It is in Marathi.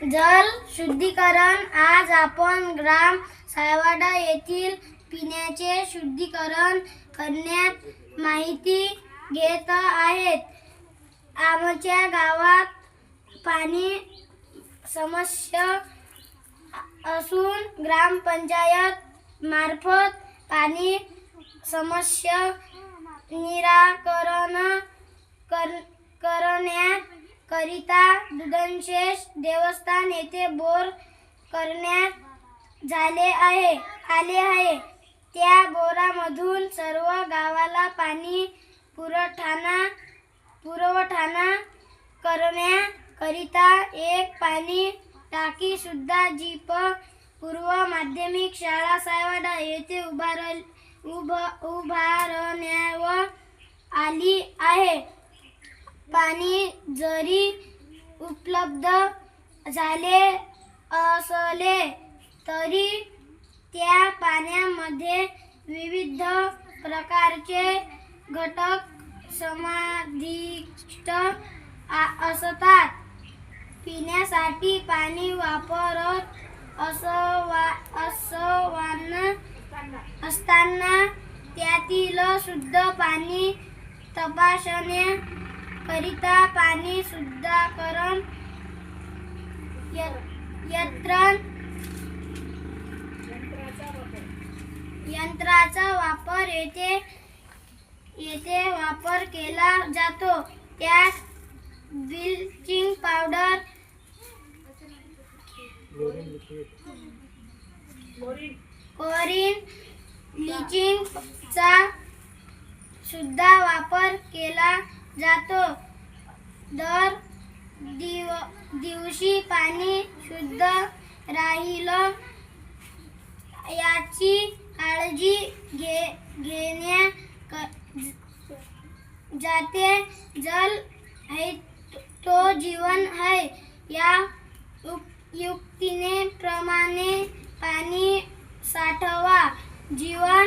जल शुद्धीकरण. आज आपण ग्राम सायवाडा येथील पिण्याचे शुद्धीकरण करण्यात माहिती घेत आहेत. आमच्या गावात पाणी समस्या असून ग्रामपंचायत मार्फत पाणी समस्या निराकरण करण्याकरिता दुधशेष देवस्थान येथे बोर करण्यात आले आहे. त्या बोरामधून सर्व गावाला पाणी पुरवठा करण्याकरिता एक पाणी टाकी सुद्धा जीप पूर्व माध्यमिक शाळा सायवाडा येथे उभारण्यात आली आहे. पाणी जरी उपलब्ध झाले असले तरी त्या पाण्यामध्ये विविध प्रकारचे घटक समाविष्ट असतात. पिण्यासाठी पाणी वापरत असताना त्यातील शुद्ध पाणी तपासण्याकरिता पाणी शुद्धीकरण यंत्राचा वापर येथे वापर केला जातो. त्यात ब्लिचिंग पावडर, क्लोरीन, ब्लिचिंगचा सुद्धा वापर केला जातो. दर दिवशी पाणी शुद्ध राहील याची काळजी घेण्यात जाते. जल है तो जीवन है या युक्तीने प्रमाणे पाणी साठवा. जीवन